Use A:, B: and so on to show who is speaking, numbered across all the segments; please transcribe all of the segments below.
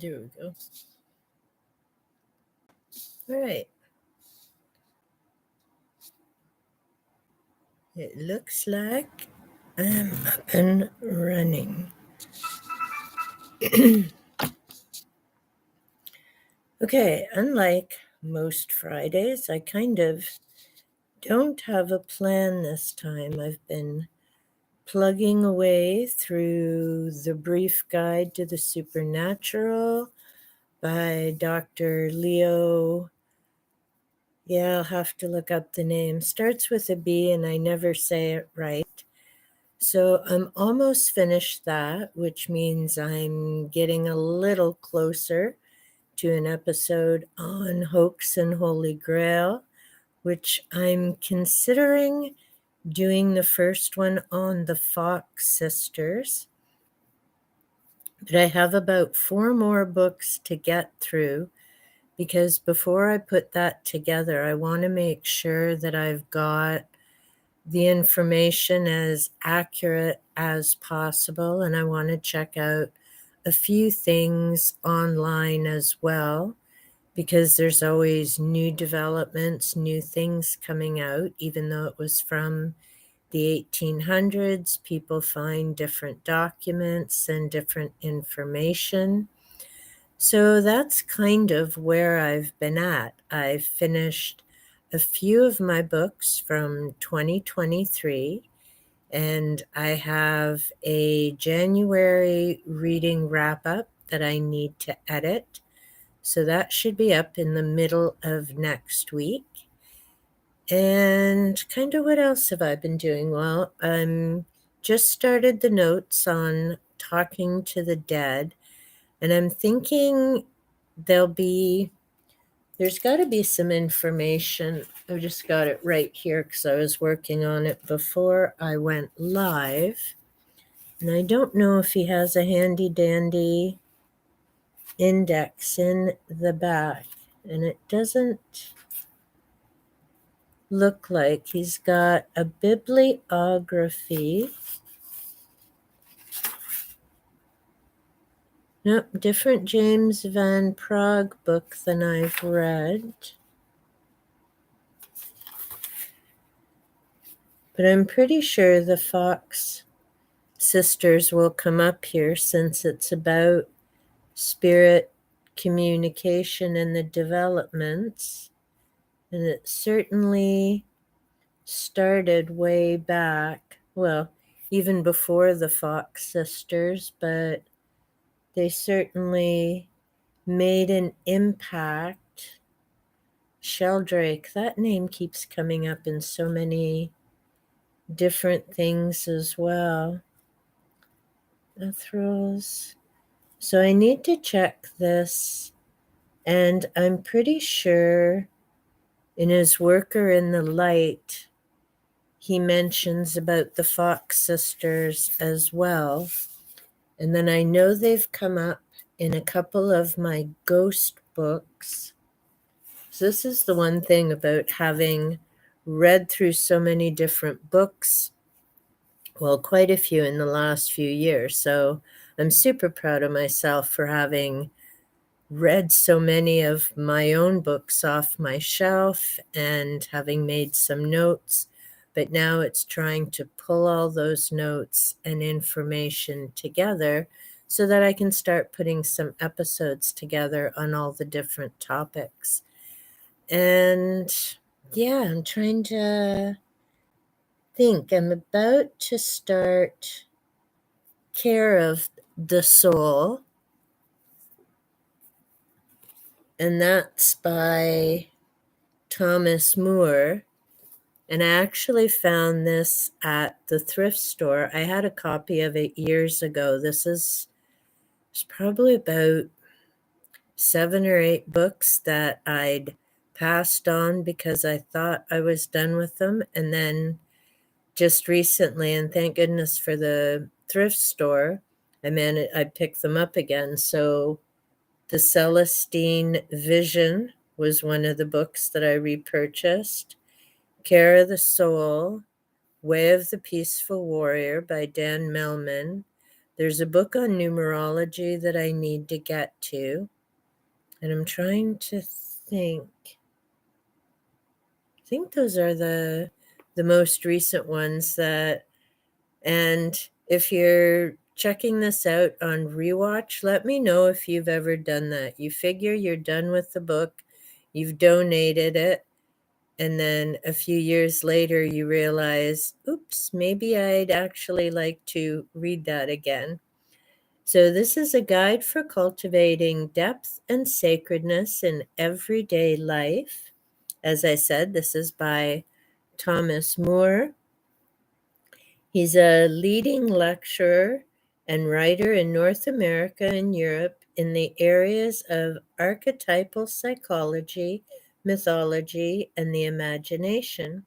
A: There we go. All right. It looks like I'm up and running. Okay, unlike most Fridays, I kind of don't have a plan this time. I've been plugging away through The Brief Guide to the Supernatural by Dr. Leo. Yeah, I'll have to look up the name. Starts with a B and I never say it right. So I'm almost finished that, which means I'm getting a little closer to an episode on Hoax and Holy Grail, which I'm considering doing the first one on the Fox sisters. But I have about 4 more books to get through because before I put that together, I want to make sure that I've got the information as accurate as possible. And I want to check out a few things online as well, because there's always new developments, new things coming out, even though it was from the 1800s. People find different documents and different information. So that's kind of where I've been at. I've finished a few of my books from 2023, and I have a January reading wrap up that I need to edit. So that should be up in the middle of next week. And kind of what else have I been doing? Well, I'm just started the notes on Talking to the Dead, and I'm thinking there's got to be some information. I've just got it right here because I was working on it before I went live. And I don't know if he has a handy dandy index in the back. And it doesn't look like he's got a bibliography. Nope, different James Van Praagh book than I've read. But I'm pretty sure the Fox sisters will come up here since it's about spirit communication and the developments. And it certainly started way back, well, even before the Fox sisters, but they certainly made an impact. Sheldrake, that name keeps coming up in so many different things as well. Ethrals. So I need to check this, and I'm pretty sure in his Worker in the Light, he mentions about the Fox sisters as well. And then I know they've come up in a couple of my ghost books. So this is the one thing about having read through so many different books. Well, quite a few in the last few years. So I'm super proud of myself for having read so many of my own books off my shelf and having made some notes. But now it's trying to pull all those notes and information together so that I can start putting some episodes together on all the different topics. And yeah, I'm trying to think. I'm about to start Care of the Soul, and that's by Thomas Moore. And I actually found this at the thrift store. I had a copy of it years ago. It's probably about 7 or 8 books that I'd passed on because I thought I was done with them. And then just recently, and thank goodness for the thrift store, I picked them up again. So the Celestine Vision was one of the books that I repurchased. Care of the Soul, Way of the Peaceful Warrior by Dan Millman, There's a book on numerology that I need to get to, and I'm trying to think. I think those are the most recent ones that. And if you're checking this out on rewatch, let me know if you've ever done that. You figure you're done with the book, you've donated it, and then a few years later you realize, oops, maybe I'd actually like to read that again. So, this is a guide for cultivating depth and sacredness in everyday life. As I said, this is by Thomas Moore. He's a leading lecturer and writer in North America and Europe in the areas of archetypal psychology, mythology, and the imagination.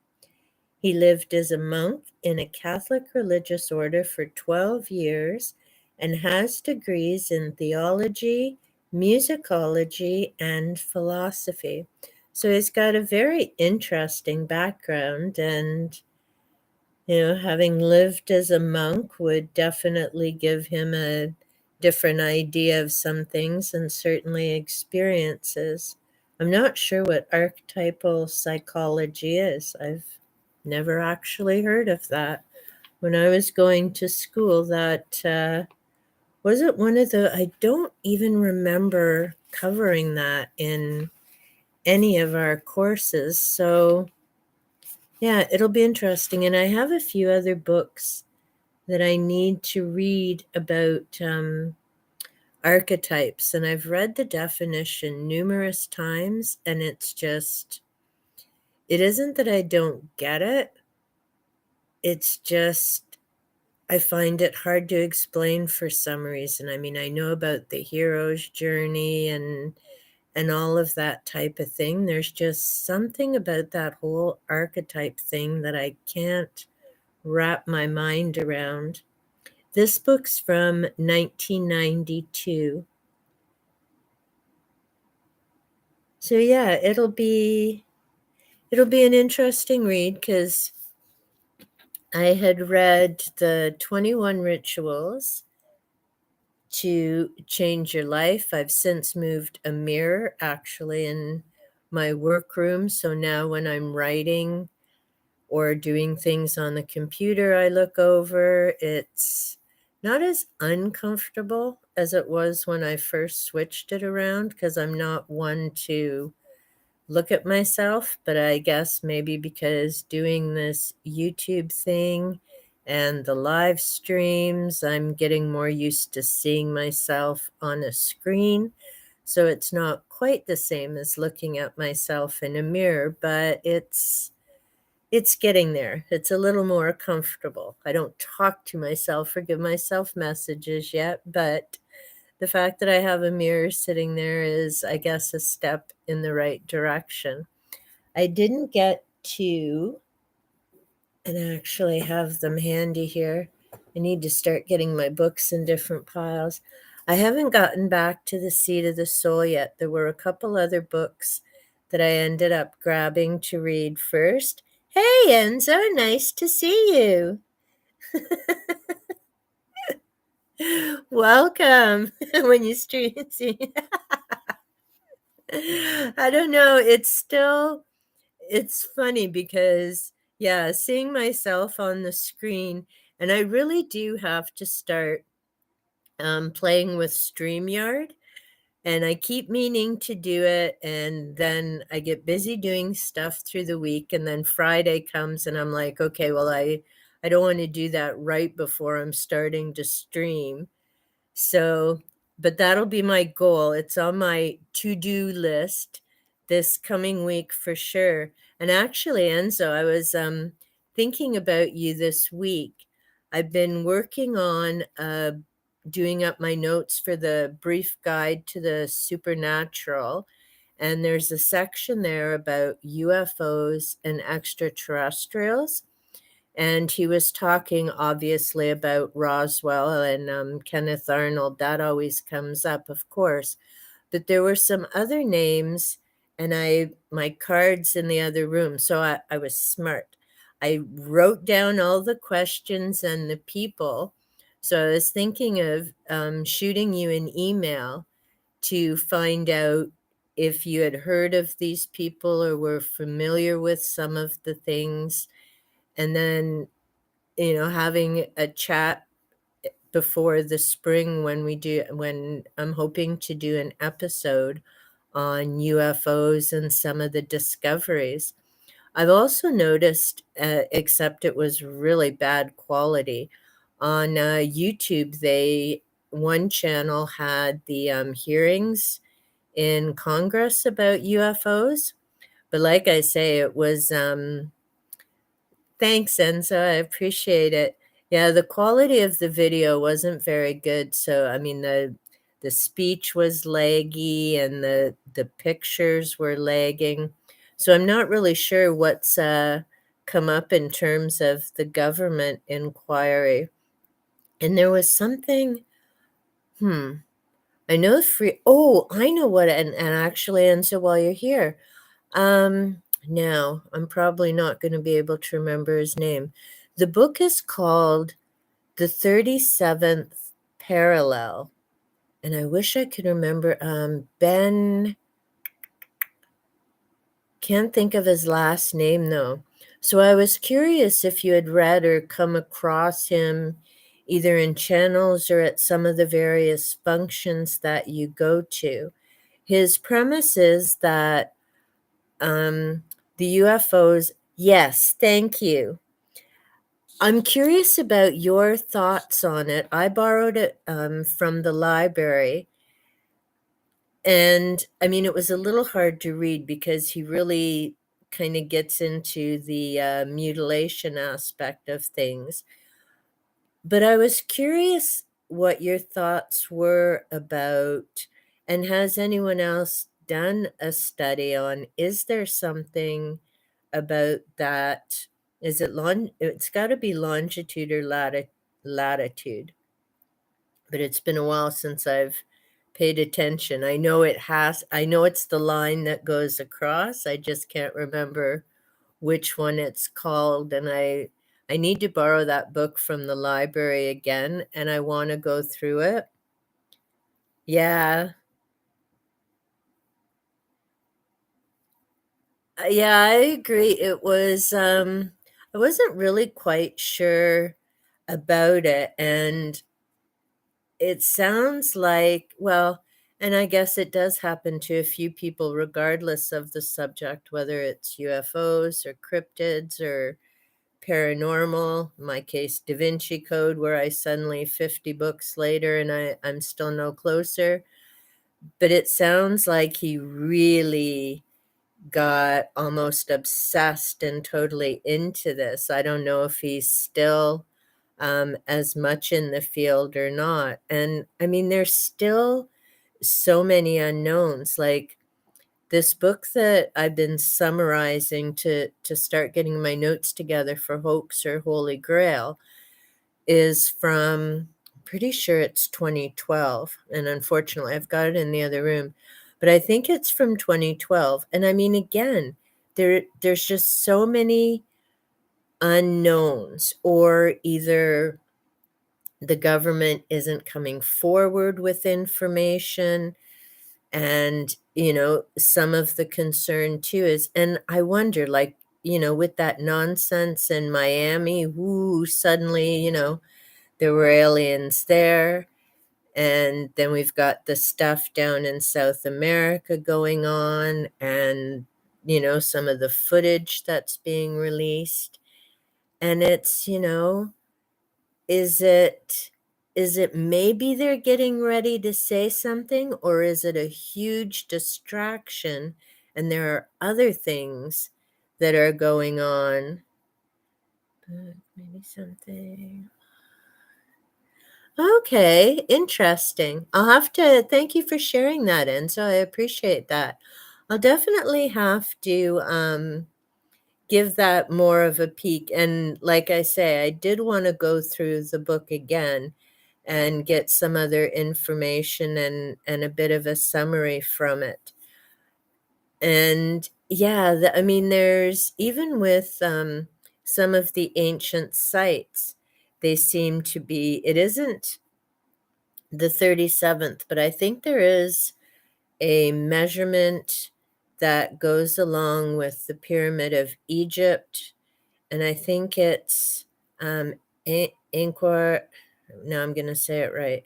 A: He lived as a monk in a Catholic religious order for 12 years and has degrees in theology, musicology, and philosophy. So he's got a very interesting background, and having lived as a monk would definitely give him a different idea of some things and certainly experiences. I'm not sure what archetypal psychology is. I've never actually heard of that. When I was going to school, that wasn't one of the, I don't even remember covering that in any of our courses. So, yeah, it'll be interesting. And I have a few other books that I need to read about archetypes. And I've read the definition numerous times, and it's just, it isn't that I don't get it. It's just, I find it hard to explain for some reason. I mean, I know about the hero's journey and all of that type of thing. There's just something about that whole archetype thing that I can't wrap my mind around. This book's from 1992. So yeah, it'll be an interesting read because I had read the 21 Rituals to Change Your Life. I've since moved a mirror actually in my workroom. So now when I'm writing or doing things on the computer, I look over. It's not as uncomfortable as it was when I first switched it around because I'm not one to look at myself, but I guess maybe because doing this YouTube thing and the live streams, I'm getting more used to seeing myself on a screen. So it's not quite the same as looking at myself in a mirror, but it's getting there. It's a little more comfortable. I don't talk to myself or give myself messages yet, but the fact that I have a mirror sitting there is, I guess, a step in the right direction. I didn't get to, and I actually have them handy here. I need to start getting my books in different piles. I haven't gotten back to The Seed of the Soul yet. There were a couple other books that I ended up grabbing to read first. Hey, Enzo, nice to see you. Welcome. When you stream, see. I don't know. It's funny because, yeah, seeing myself on the screen, and I really do have to start playing with StreamYard. And I keep meaning to do it, and then I get busy doing stuff through the week, and then Friday comes, and I'm like, okay, well, I don't want to do that right before I'm starting to stream. So, but that'll be my goal. It's on my to-do list this coming week for sure. And actually, Enzo, I was thinking about you this week. I've been working on doing up my notes for the brief guide to the supernatural. And there's a section there about UFOs and extraterrestrials. And he was talking obviously about Roswell and Kenneth Arnold. That always comes up, of course. But there were some other names, and my cards in the other room. So I was smart. I wrote down all the questions and the people So I was thinking of shooting you an email to find out if you had heard of these people or were familiar with some of the things, and then, having a chat before the spring when I'm hoping to do an episode on UFOs and some of the discoveries. I've also noticed, except it was really bad quality, on YouTube, one channel had the hearings in Congress about UFOs. But like I say, it was thanks, Enzo. I appreciate it. Yeah, the quality of the video wasn't very good. So I mean the speech was laggy and the pictures were lagging. So I'm not really sure what's come up in terms of the government inquiry. And there was something, hmm, I know I know what, and actually, and so while you're here, now I'm probably not going to be able to remember his name. The book is called The 37th Parallel, and I wish I could remember, Ben, can't think of his last name though. So I was curious if you had read or come across him either in channels or at some of the various functions that you go to. His premise is that the UFOs, yes, thank you. I'm curious about your thoughts on it. I borrowed it from the library. And I mean, it was a little hard to read because he really kind of gets into the mutilation aspect of things. But I was curious what your thoughts were about, and has anyone else done a study on, is there something about that? Is it it's got to be longitude or latitude, but it's been a while since I've paid attention. I know it's the line that goes across. I just can't remember which one it's called, and I need to borrow that book from the library again, and I want to go through it. Yeah. Yeah, I agree. I wasn't really quite sure about it, and it sounds like, well, and I guess it does happen to a few people regardless of the subject, whether it's UFOs or cryptids or paranormal, in my case, Da Vinci Code, where I suddenly 50 books later and I'm still no closer. But it sounds like he really got almost obsessed and totally into this. I don't know if he's still as much in the field or not. And I mean, there's still so many unknowns. Like this book that I've been summarizing to start getting my notes together for Hoax or Holy Grail is from, pretty sure it's 2012. And unfortunately, I've got it in the other room, but I think it's from 2012. And I mean, again, there's just so many unknowns, or either the government isn't coming forward with information. And, some of the concern too is, and I wonder, like, with that nonsense in Miami, whoo, suddenly, there were aliens there. And then we've got the stuff down in South America going on, and, some of the footage that's being released. And it's, is it is it maybe they're getting ready to say something, or is it a huge distraction and there are other things that are going on? Maybe something. Okay, interesting. I'll have to thank you for sharing that, Enzo. I appreciate that. I'll definitely have to give that more of a peek. And like I say, I did want to go through the book again and get some other information and a bit of a summary from it. And yeah, I mean, there's even with some of the ancient sites, they seem to be, it isn't the 37th, but I think there is a measurement that goes along with the Pyramid of Egypt, and I think it's Angkor. No, I'm going to say it right.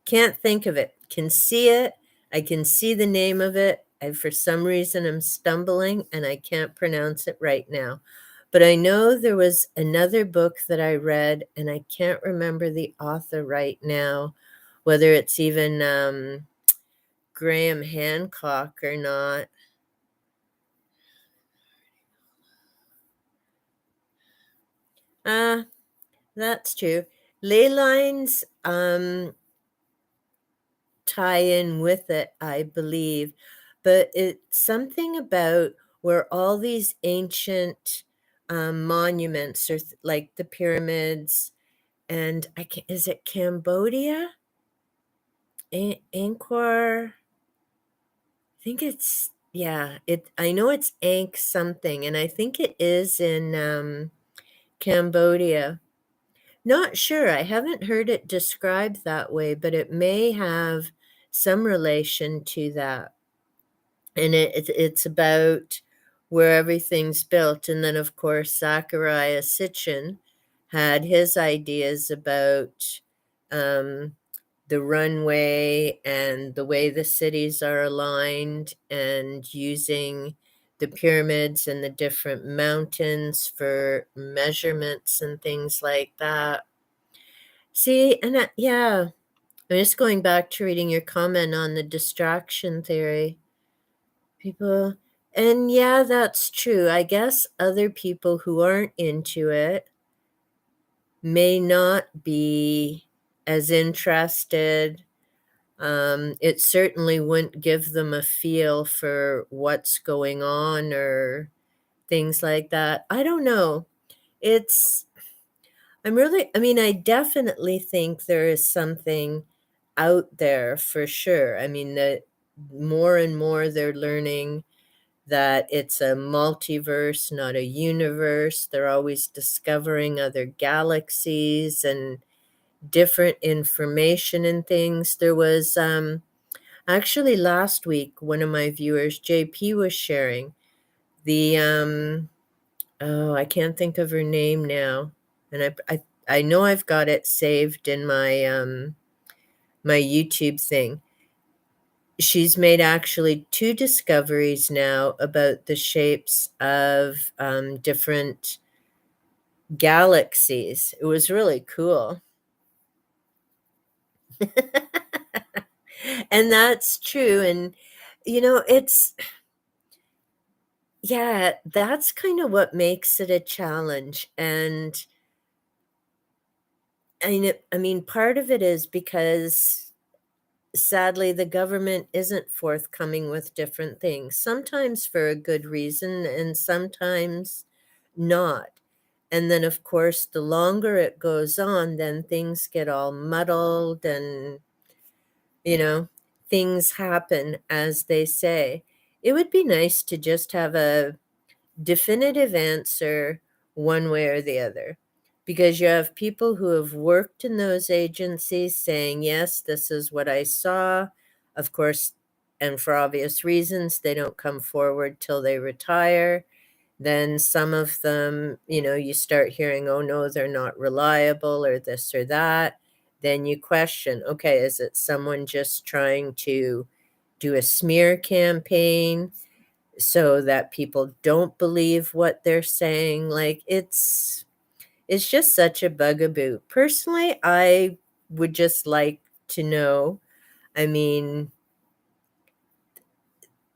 A: Can't think of it. Can see it. I can see the name of it. I, for some reason, I'm stumbling and I can't pronounce it right now. But I know there was another book that I read, and I can't remember the author right now, whether it's even Graham Hancock or not. That's true. Ley lines tie in with it, I believe, but it's something about where all these ancient monuments, or like the pyramids, and is it Cambodia? Angkor? I think it's, yeah. It. I know it's Ankh something, and I think it is in Cambodia. Not sure. I haven't heard it described that way, but it may have some relation to that. And it's about where everything's built. And then, of course, Zachariah Sitchin had his ideas about um, the runway and the way the cities are aligned, and using the pyramids and the different mountains for measurements and things like that. See, and yeah, I'm just going back to reading your comment on the distraction theory. People, and yeah, that's true. I guess other people who aren't into it may not be as interested. It certainly wouldn't give them a feel for what's going on or things like that. I don't know. It's, I mean, I definitely think there is something out there for sure. I mean, that more and more they're learning that it's a multiverse, not a universe. They're always discovering other galaxies and different information and things. There was actually last week, one of my viewers, JP, was sharing the oh, I can't think of her name now, and I know I've got it saved in my my YouTube thing. She's made actually two discoveries now about the shapes of different galaxies. It was really cool. And that's true. And, it's, yeah, that's kind of what makes it a challenge. And I mean, part of it is because sadly the government isn't forthcoming with different things, sometimes for a good reason and sometimes not. And then, of course, the longer it goes on, then things get all muddled and, you know, things happen, as they say. It would be nice to just have a definitive answer one way or the other, because you have people who have worked in those agencies saying, yes, this is what I saw. Of course, and for obvious reasons, they don't come forward till they retire. Then some of them, you start hearing, oh no, they're not reliable or this or that. Then you question, okay, is it someone just trying to do a smear campaign so that people don't believe what they're saying? Like, it's just such a bugaboo. Personally, I would just like to know. I mean,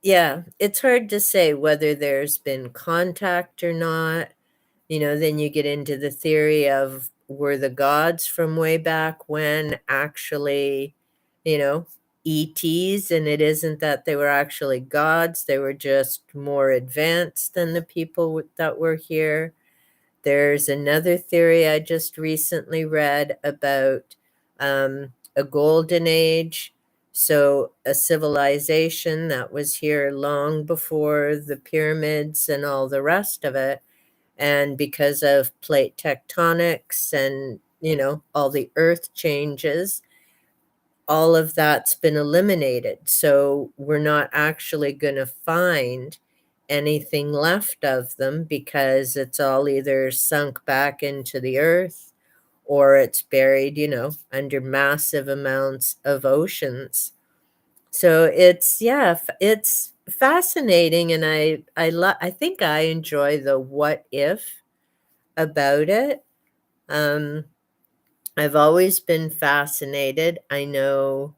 A: yeah, it's hard to say whether there's been contact or not. Then you get into the theory of, were the gods from way back when actually, you know, ETs, and it isn't that they were actually gods, they were just more advanced than the people that were here. There's another theory I just recently read about a golden age. So, a civilization that was here long before the pyramids and all the rest of it. And because of plate tectonics and, all the earth changes, all of that's been eliminated. So we're not actually going to find anything left of them because it's all either sunk back into the earth or it's buried, under massive amounts of oceans. So it's, yeah, it's fascinating, and I think I enjoy the what if about it. Um, I've always been fascinated. I know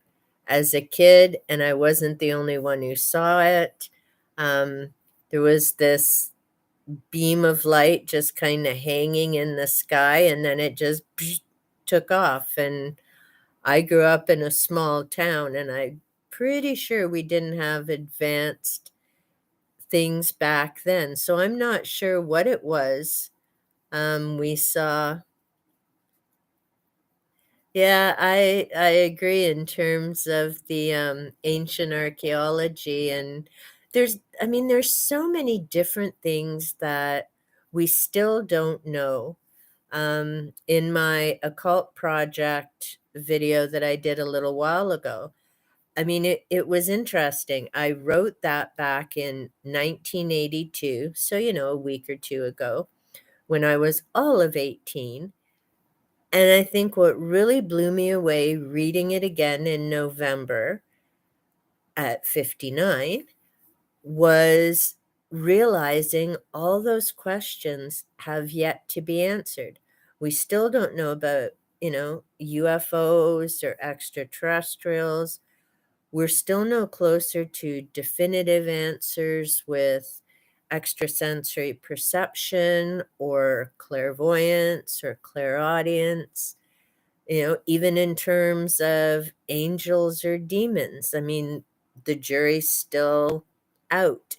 A: as a kid, and I wasn't the only one who saw it, um, there was this beam of light just kind of hanging in the sky, and then it just took off. And I grew up in a small town, and I'm pretty sure we didn't have advanced things back then. So I'm not sure what it was. We saw. Yeah, I agree in terms of the ancient archaeology, and there's so many different things that we still don't know. In my occult project video that I did a little while ago, it was interesting. I wrote that back in 1982, so a week or two ago, when I was all of 18. And I think what really blew me away reading it again in November at 59 was realizing all those questions have yet to be answered. We still don't know about, UFOs or extraterrestrials. We're still no closer to definitive answers with extrasensory perception or clairvoyance or clairaudience, even in terms of angels or demons. The jury's still out.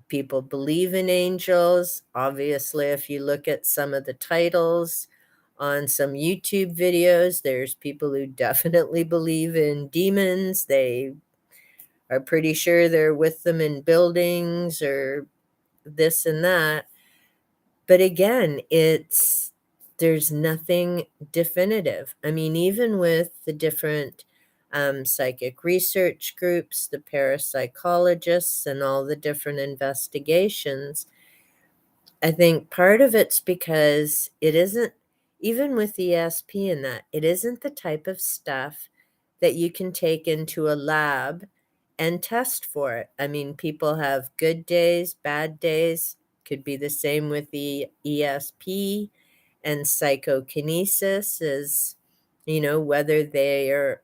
A: People believe in angels. Obviously, if you look at some of the titles on some YouTube videos, there's people who definitely believe in demons. They are pretty sure they're with them in buildings or this and that. But again, there's nothing definitive. Even with the different psychic research groups, the parapsychologists, and all the different investigations, I think part of it's because it isn't, even with ESP and that, it isn't the type of stuff that you can take into a lab and test for it. People have good days, bad days. Could be the same with the ESP and psychokinesis, is, whether they are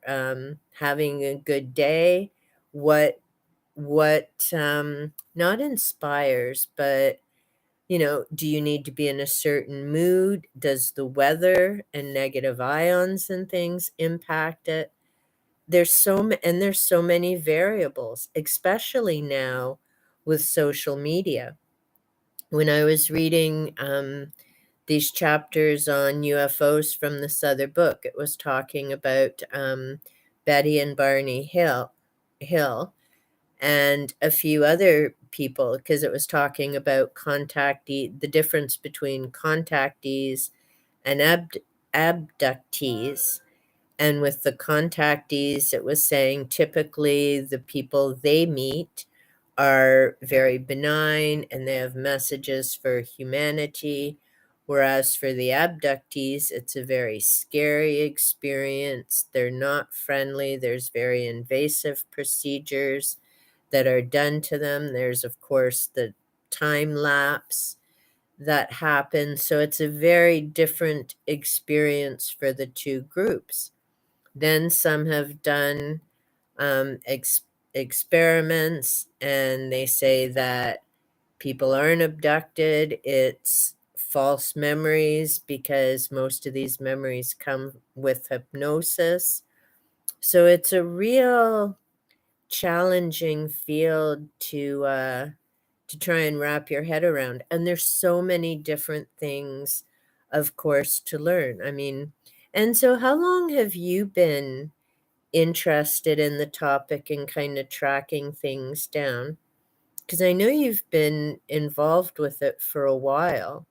A: having a good day, what not inspires, but do you need to be in a certain mood? Does the weather and negative ions and things impact it? There's so many variables, especially now with social media. When I was reading these chapters on UFOs from this other book, it was talking about Betty and Barney Hill, and a few other people, because it was talking about the difference between contactees and abductees. And with the contactees, it was saying typically the people they meet are very benign and they have messages for humanity. Whereas for the abductees, it's a very scary experience. They're not friendly. There's very invasive procedures that are done to them. There's, of course, the time lapse that happens. So it's a very different experience for the two groups. Then some have done experiments, and they say that people aren't abducted. It's false memories because most of these memories come with hypnosis. So it's a real challenging field to try and wrap your head around. And there's so many different things, of course, to learn. And so how long have you been interested in the topic and kind of tracking things down? because I know you've been involved with it for a while.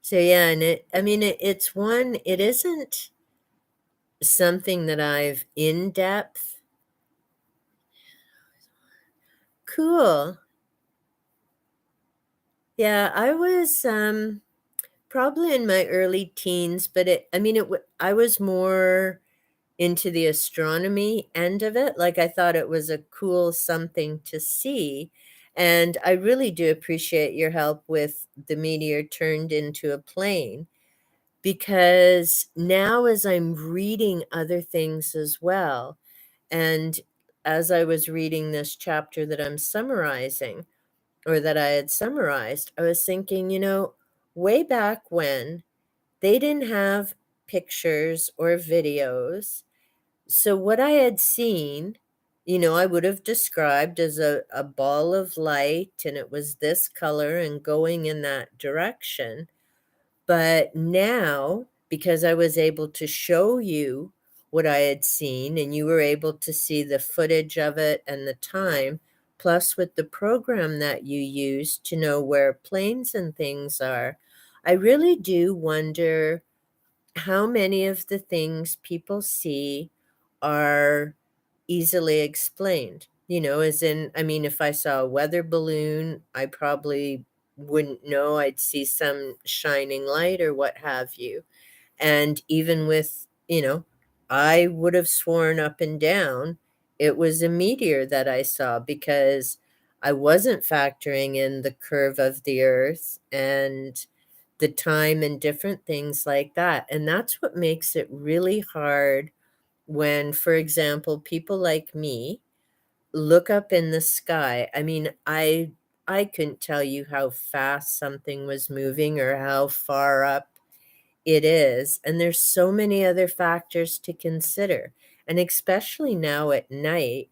A: So yeah, and it isn't something that I've in depth. Cool. Yeah, I was probably in my early teens, but I was more into the astronomy end of it. Like, I thought it was a cool something to see. And I really do appreciate your help with the meteor turned into a plane, because now as I'm reading other things as well, and as I was reading this chapter that I'm summarizing, or that I had summarized, I was thinking, way back when, they didn't have pictures or videos. So what I had seen, I would have described as a ball of light, and it was this color and going in that direction. But now, because I was able to show you what I had seen, and you were able to see the footage of it and the time, plus with the program that you use to know where planes and things are, I really do wonder how many of the things people see are easily explained. As in, if I saw a weather balloon, I probably wouldn't know. I'd see some shining light or what have you. And even with, I would have sworn up and down it was a meteor that I saw, because I wasn't factoring in the curve of the earth and the time and different things like that. And that's what makes it really hard when, for example, people like me look up in the sky. I couldn't tell you how fast something was moving or how far up it is. And there's so many other factors to consider. And especially now at night,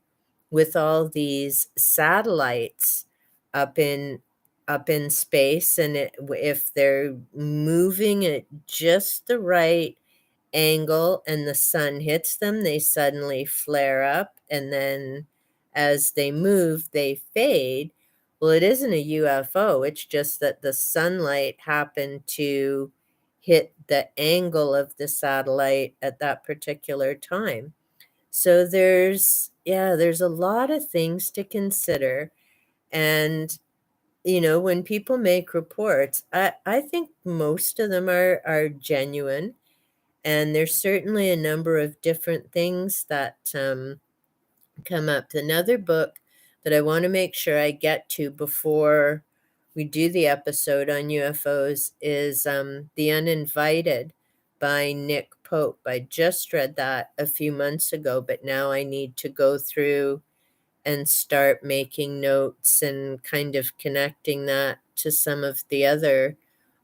A: with all these satellites up in space, and if they're moving at just the right angle and the sun hits them, they suddenly flare up, and then as they move, they fade. Well, it isn't a UFO, it's just that the sunlight happened to hit the angle of the satellite at that particular time. So there's a lot of things to consider. And when people make reports, I think most of them are genuine, and there's certainly a number of different things that come up. Another book that I want to make sure I get to before we do the episode on UFOs is The Uninvited by Nick Pope. I just read that a few months ago, but now I need to go through and start making notes and kind of connecting that to some of the other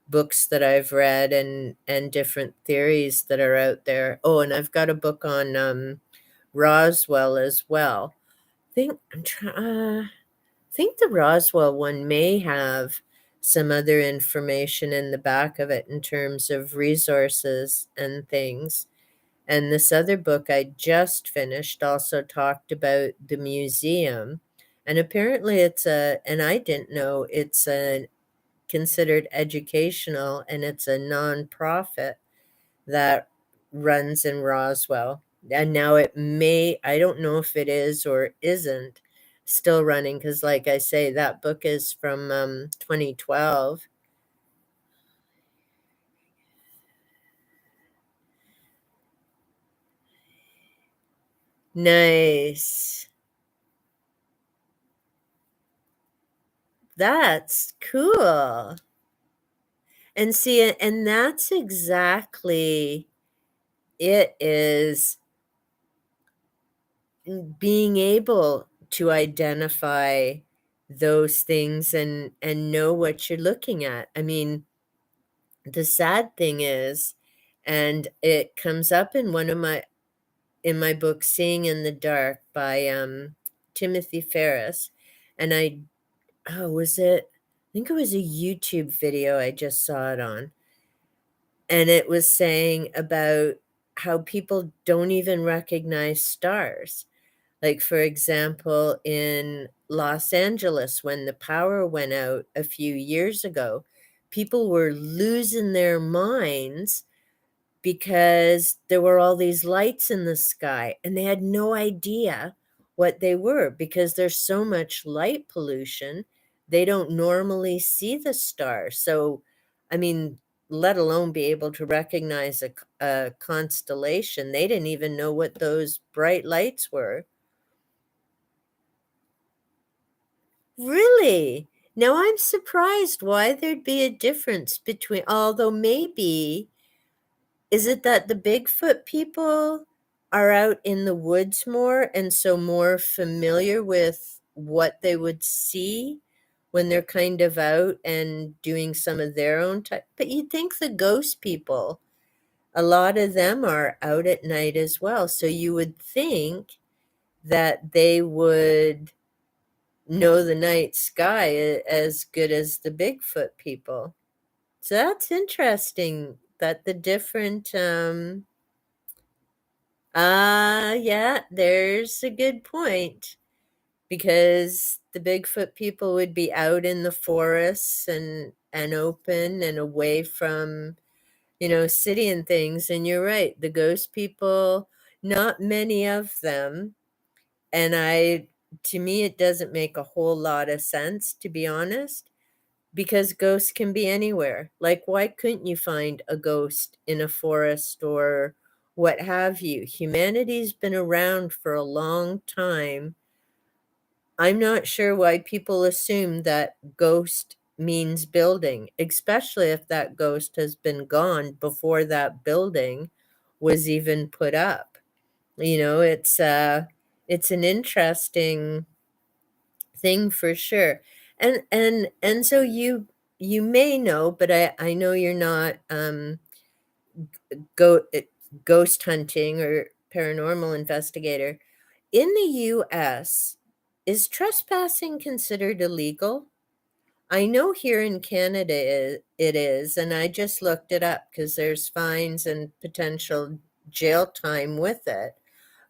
A: books that I've read, and different theories that are out there. Oh, and I've got a book on Roswell as well. Think the Roswell one may have some other information in the back of it in terms of resources and things. And this other book I just finished also talked about the museum. And apparently and I didn't know, it's a considered educational, and it's a nonprofit that runs in Roswell. And now I don't know if it is or isn't still running, because, like I say, that book is from 2012. Nice. That's cool. And see, and that's exactly it, is being able to identify those things and know what you're looking at. The sad thing is, and it comes up in my book, Seeing in the Dark, by Timothy Ferris. And was it, I think it was a YouTube video I just saw it on. and it was saying about how people don't even recognize stars. Like, for example, in Los Angeles, when the power went out a few years ago, people were losing their minds because there were all these lights in the sky and they had no idea what they were because there's so much light pollution. They don't normally see the stars. So, I mean, let alone be able to recognize a constellation. They didn't even know what those bright lights were. Really? Now I'm surprised why there'd be a difference between, although maybe, is it that the Bigfoot people are out in the woods more and so more familiar with what they would see when they're kind of out and doing some of their own type? But you'd think the ghost people, a lot of them are out at night as well. So you would think that they would know the night sky as good as the Bigfoot people. So that's interesting that the different yeah, there's a good point because the Bigfoot people would be out in the forests and open and away from, city and things. And you're right, the ghost people, not many of them. And to me, it doesn't make a whole lot of sense, to be honest, because ghosts can be anywhere. Like, why couldn't you find a ghost in a forest or what have you? Humanity's been around for a long time. I'm not sure why people assume that ghost means building, especially if that ghost has been gone before that building was even put up. It's an interesting thing for sure. And so you may know, but I know you're not go ghost hunting or paranormal investigator. In the US, is trespassing considered illegal? I know here in Canada it is, and I just looked it up because there's fines and potential jail time with it.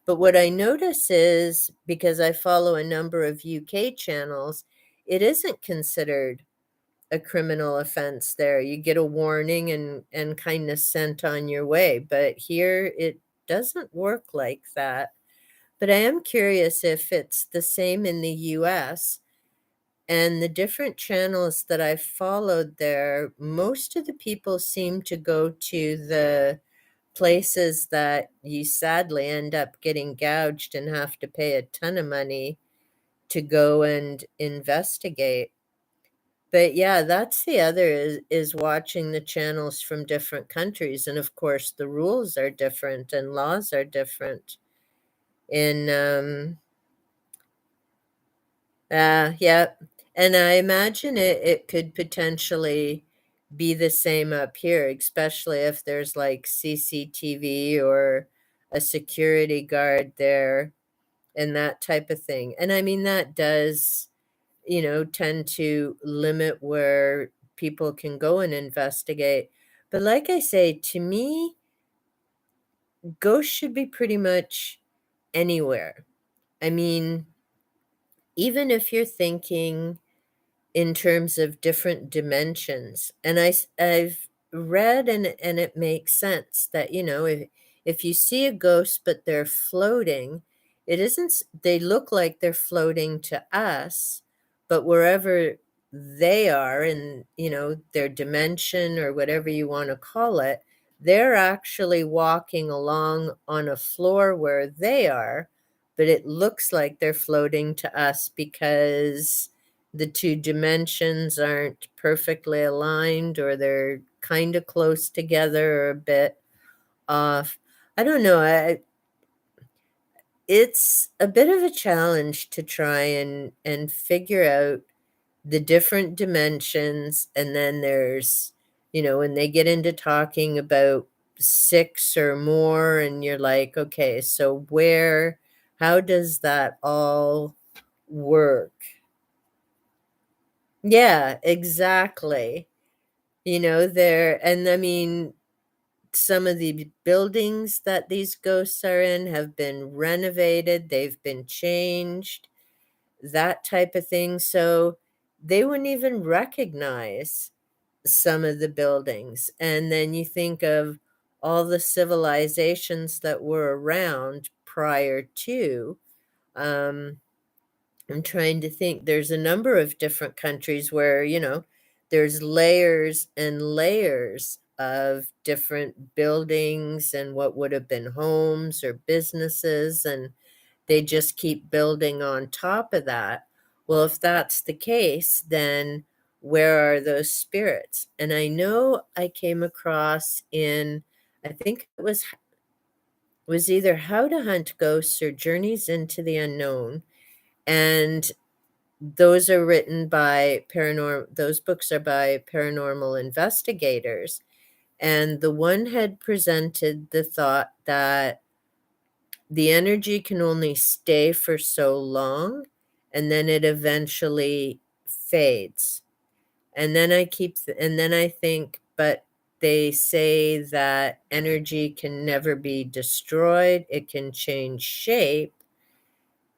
A: But what I notice is, because I follow a number of UK channels, it isn't considered a criminal offense there. You get a warning and kind of sent on your way. But here it doesn't work like that. But I am curious if it's the same in the US. And the different channels that I've followed there, most of the people seem to go to the places that you sadly end up getting gouged and have to pay a ton of money to go and investigate. But yeah, that's the other is watching the channels from different countries. And of course, the rules are different and laws are different. In yeah, and I imagine it could potentially be the same up here, especially if there's like CCTV or a security guard there and that type of thing. And I mean, that does, tend to limit where people can go and investigate. But like I say, to me, ghosts should be pretty much anywhere. I mean, even if you're thinking in terms of different dimensions. And I've read and it makes sense that, if you see a ghost but they're floating, it isn't, they look like they're floating to us, but wherever they are in, their dimension or whatever you want to call it, they're actually walking along on a floor where they are, but it looks like they're floating to us because the two dimensions aren't perfectly aligned or they're kind of close together or a bit off. I don't know. It's a bit of a challenge to try and figure out the different dimensions. And then there's, when they get into talking about six or more, and you're like, okay, so how does that all work? Yeah, exactly. There, and I mean, some of the buildings that these ghosts are in have been renovated, they've been changed, that type of thing. So they wouldn't even recognize some of the buildings. And then you think of all the civilizations that were around prior to. I'm trying to think. There's a number of different countries where, there's layers and layers of different buildings and what would have been homes or businesses, and they just keep building on top of that. Well, if that's the case, then where are those spirits? And I know I came across I think it was either How to Hunt Ghosts or Journeys into the Unknown. And those are written by those books are by paranormal investigators. And the one had presented the thought that the energy can only stay for so long, and then it eventually fades. And then and then I think, but they say that energy can never be destroyed, it can change shape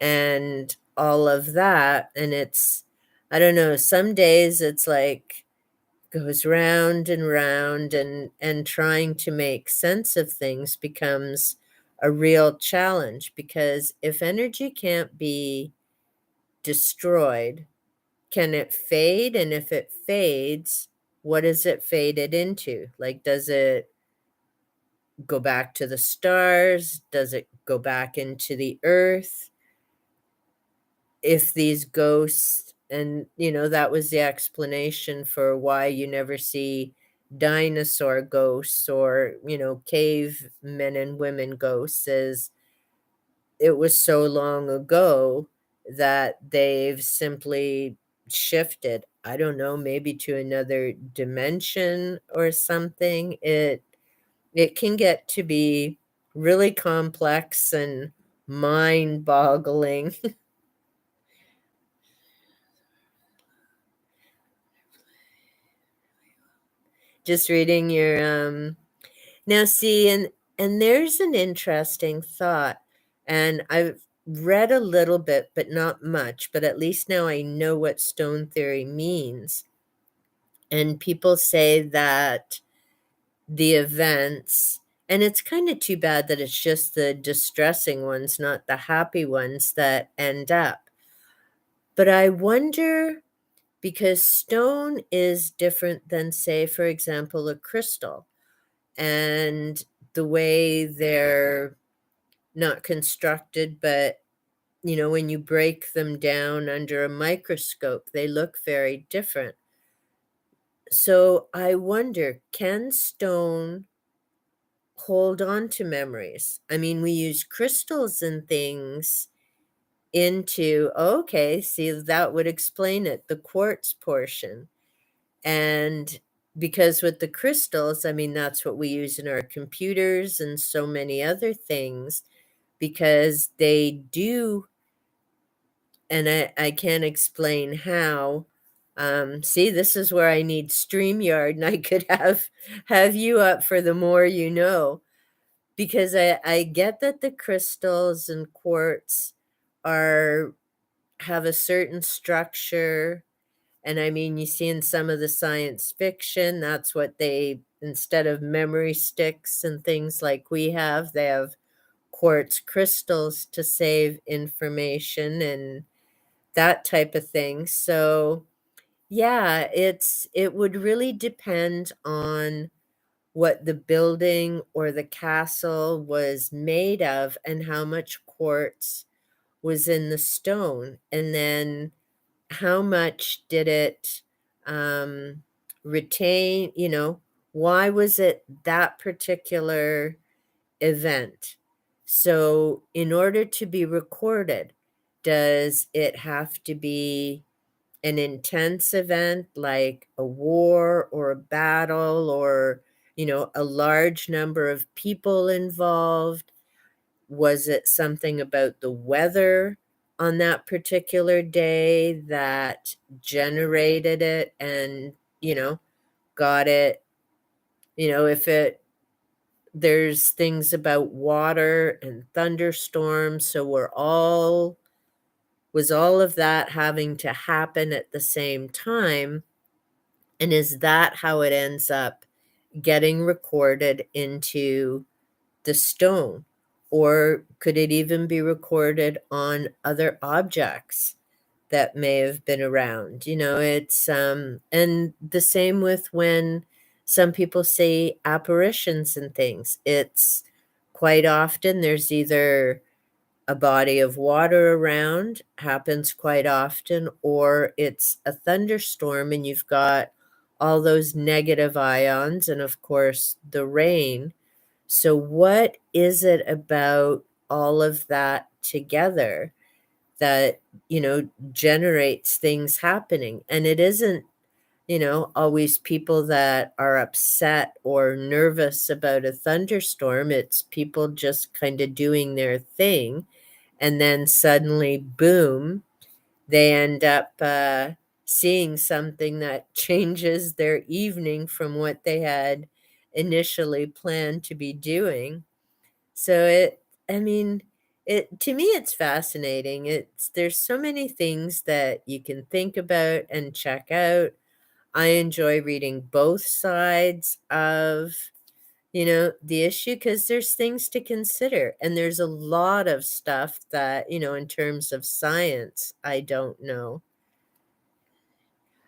A: and all of that. And I don't know, some days it's like goes round and round, and trying to make sense of things becomes a real challenge, because if energy can't be destroyed, can it fade? And if it fades, what is it faded into? Like, does it go back to the stars? Does it go back into the earth? If these ghosts, and that was the explanation for why you never see dinosaur ghosts or cave men and women ghosts, is it was so long ago that they've simply shifted, I don't know, maybe to another dimension or something. It can get to be really complex and mind-boggling. Just reading your now see, and there's an interesting thought, and I've read a little bit but not much, but at least now I know what stone theory means. And people say that the events, and it's kind of too bad that it's just the distressing ones, not the happy ones, that end up. But I wonder, because stone is different than, say, for example, a crystal, and the way they're not constructed, but when you break them down under a microscope, they look very different. So I wonder, can stone hold on to memories? I mean, we use crystals and things okay, see, that would explain it, the quartz portion. And because with the crystals, I mean, that's what we use in our computers and so many other things, because they do, and I can't explain how. See, this is where I need StreamYard, and I could have you up for the more you know, because I get that the crystals and quartz have a certain structure. And I mean, you see in some of the science fiction, that's what instead of memory sticks and things like we have, they have quartz crystals to save information and that type of thing. So, yeah, it would really depend on what the building or the castle was made of and how much quartz was in the stone. And then how much did it retain? Why was it that particular event? So, in order to be recorded, does it have to be an intense event like a war or a battle, or, a large number of people involved? Was it something about the weather on that particular day that generated it and, got it? If it there's things about water and thunderstorms. So was all of that having to happen at the same time? And is that how it ends up getting recorded into the stone? Or could it even be recorded on other objects that may have been around? It's and the same with when some people say apparitions and things. It's quite often there's either a body of water around, happens quite often, or it's a thunderstorm and you've got all those negative ions and, of course, the rain. So, what is it about all of that together that, generates things happening? And it isn't, always people that are upset or nervous about a thunderstorm. It's people just kind of doing their thing, and then suddenly, boom, they end up seeing something that changes their evening from what they had initially planned to be doing. So I mean, to me, it's fascinating. There's so many things that you can think about and check out. I enjoy reading both sides of the issue, because there's things to consider. And there's a lot of stuff that, in terms of science, I don't know.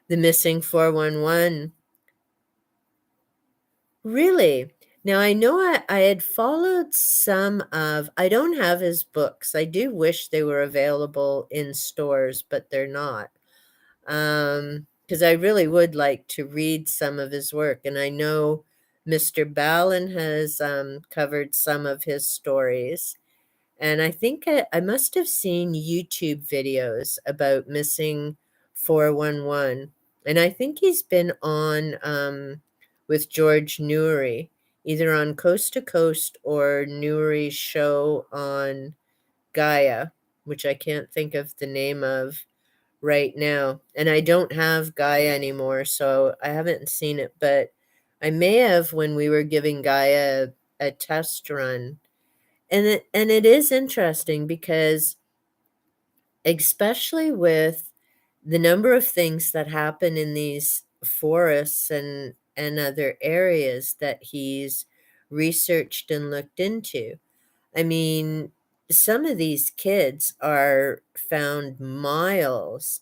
A: The missing 411. Really? Now, I know I had followed I don't have his books. I do wish they were available in stores, but they're not. Because I really would like to read some of his work. And I know Mr. Ballin has covered some of his stories. And I think I must have seen YouTube videos about missing 411. And I think he's been on with George Newry, either on Coast to Coast or Newry's show on Gaia, which I can't think of the name of right now. And I don't have Gaia anymore, so I haven't seen it, but I may have when we were giving Gaia a test run. And it is interesting because, especially with the number of things that happen in these forests and other areas that he's researched and looked into. I mean, some of these kids are found miles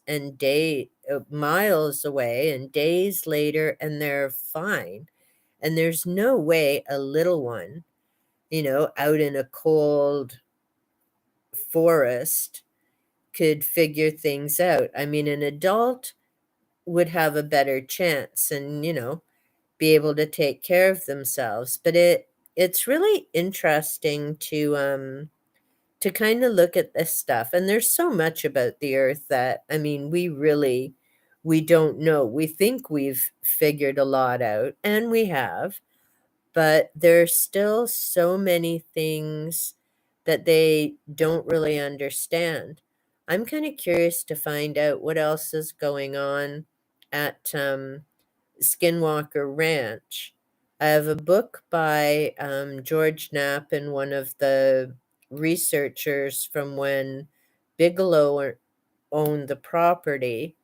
A: away and days later, and they're fine. And there's no way a little one, out in a cold forest could figure things out. I mean, an adult would have a better chance and, be able to take care of themselves. But it's really interesting to kind of look at this stuff. And there's so much about the earth that, I mean, we don't know. We think we've figured a lot out, and we have, but there's still so many things that they don't really understand. I'm kind of curious to find out what else is going on at Skinwalker Ranch. I have a book by George Knapp, and one of the researchers from when Bigelow owned the property.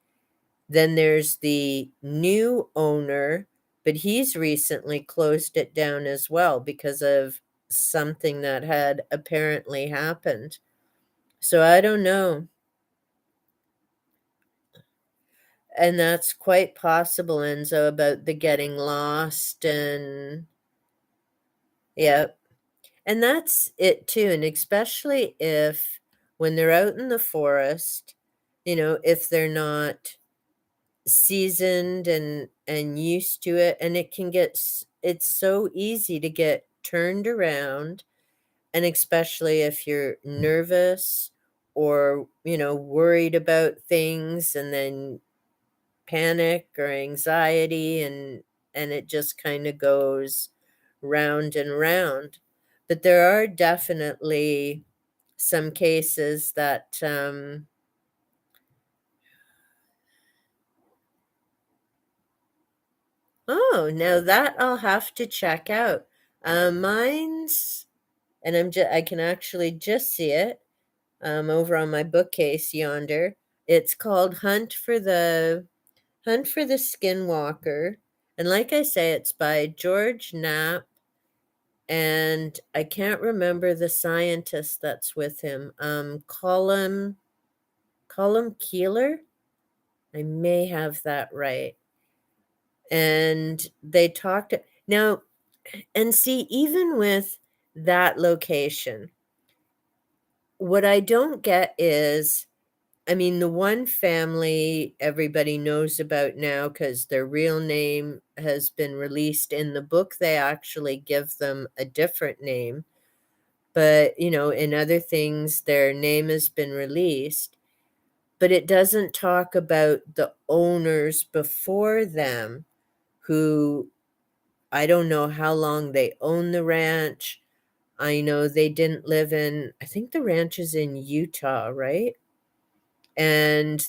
A: Then there's the new owner, but he's recently closed it down as well because of something that had apparently happened. So I don't know. And that's quite possible, Enzo, about the getting lost and yeah. And that's it too. And especially if when they're out in the forest, if they're not seasoned and used to it, and it's so easy to get turned around, and especially if you're nervous or worried about things, and then panic or anxiety, and it just kind of goes round and round. But there are definitely some cases that oh, now that I'll have to check out. Mine's, and I can actually just see it over on my bookcase yonder. It's called Hunt for the Skinwalker, and like I say, it's by George Knapp, and I can't remember the scientist that's with him. Colum Keeler. I may have that right. And they talked now, and see, even with that location, what I don't get is, I mean, the one family everybody knows about now because their real name has been released in the book. They actually give them a different name. But, in other things, their name has been released. But it doesn't talk about the owners before them who, I don't know how long they owned the ranch. I know they didn't live I think the ranch is in Utah, right? And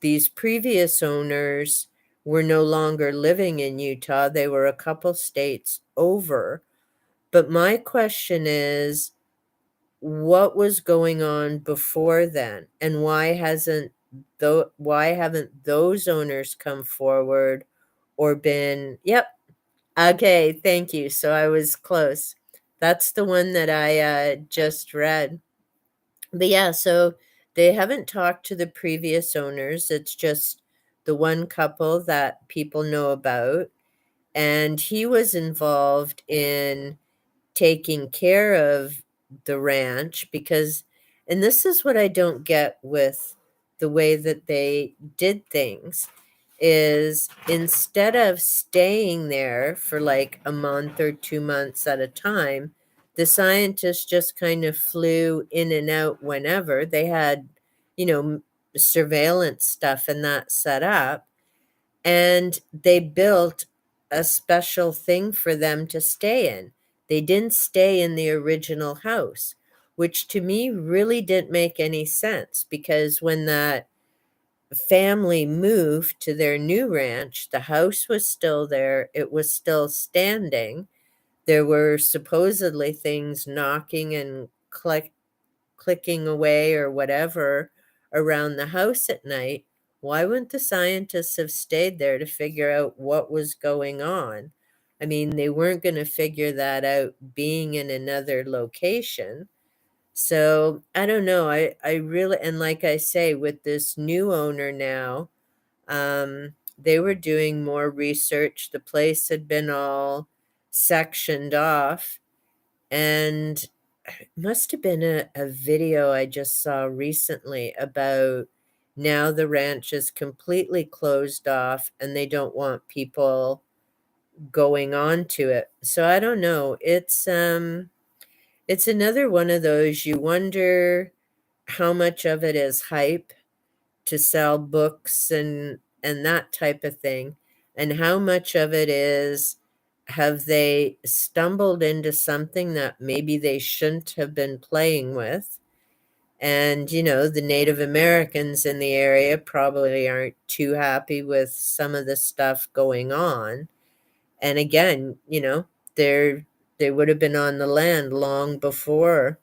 A: these previous owners were no longer living in Utah. They were a couple states over. But my question is, what was going on before then? And why haven't those owners come forward or been, yep. Okay, thank you. So I was close. That's the one that I just read. But yeah, so they haven't talked to the previous owners. It's just the one couple that people know about. And he was involved in taking care of the ranch because, and this is what I don't get with the way that they did things, is instead of staying there for like a month or 2 months at a time, the scientists just kind of flew in and out whenever. They had, you know, surveillance stuff and that set up, and they built a special thing for them to stay in. They didn't stay in the original house, which to me really didn't make any sense because when that family moved to their new ranch, the house was still there, it was still standing. There were supposedly things knocking and clicking away or whatever around the house at night. Why wouldn't the scientists have stayed there to figure out what was going on? I mean, they weren't going to figure that out being in another location. So I don't know. I really, and like I say, with this new owner now, they were doing more research. The place had been all sectioned off, and must have been a video I just saw recently about now the ranch is completely closed off and they don't want people going on to it. So I don't know. It's another one of those you wonder how much of it is hype to sell books and that type of thing, and how much of it is, have they stumbled into something that maybe they shouldn't have been playing with. And the Native Americans in the area probably aren't too happy with some of the stuff going on. And again, they would have been on the land long before.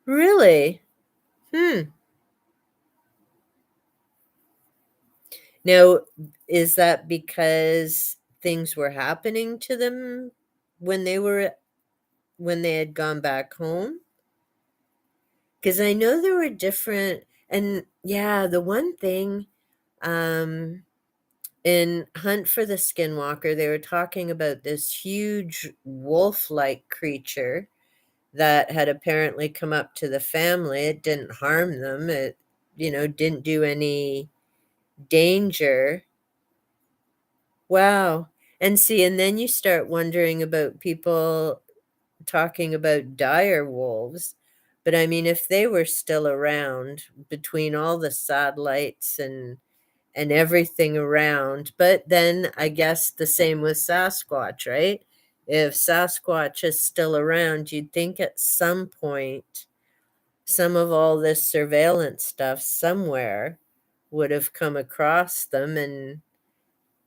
A: Really? Hmm. Now, is that because things were happening to them when when they had gone back home? Because I know there were different, and yeah, the one thing, um, in Hunt for the Skinwalker, they were talking about this huge wolf-like creature that had apparently come up to the family. It didn't harm them. It, didn't do any danger. Wow. And see, and then you start wondering about people talking about dire wolves. But I mean, if they were still around between all the satellites and everything around, but then I guess the same with Sasquatch, right? If Sasquatch is still around, you'd think at some point some of all this surveillance stuff somewhere would have come across them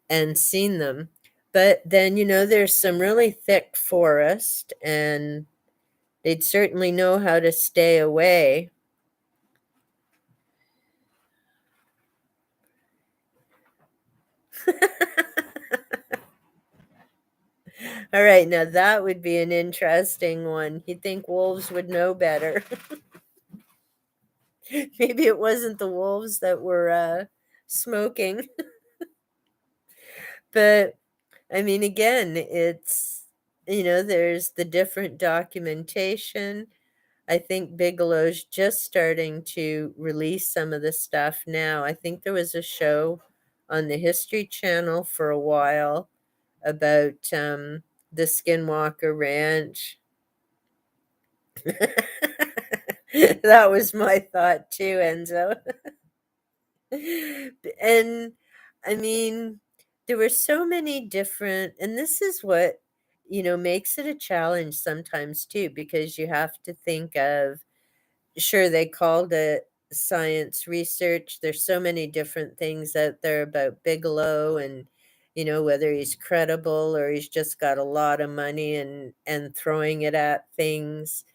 A: and seen them. But then, there's some really thick forest, and they'd certainly know how to stay away. All right, now that would be an interesting one. You'd think wolves would know better. Maybe it wasn't the wolves that were smoking. But I mean, again, there's the different documentation. I think Bigelow's just starting to release some of the stuff now. I think there was a show on the History Channel for a while about the Skinwalker Ranch. That was my thought too, Enzo. And I mean, there were so many different, and this is what, makes it a challenge sometimes too, because you have to think of, sure, they called it science research. There's so many different things out there about Bigelow, and, whether he's credible or he's just got a lot of money and throwing it at things.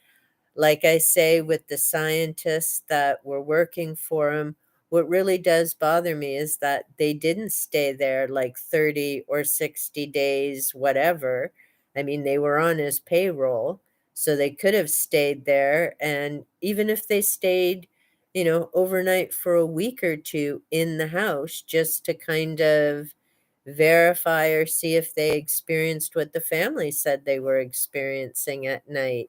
A: Like I say, with the scientists that were working for him, what really does bother me is that they didn't stay there like 30 or 60 days, whatever. I mean, they were on his payroll, so they could have stayed there. And even if they stayed, overnight for a week or two in the house just to kind of verify or see if they experienced what the family said they were experiencing at night.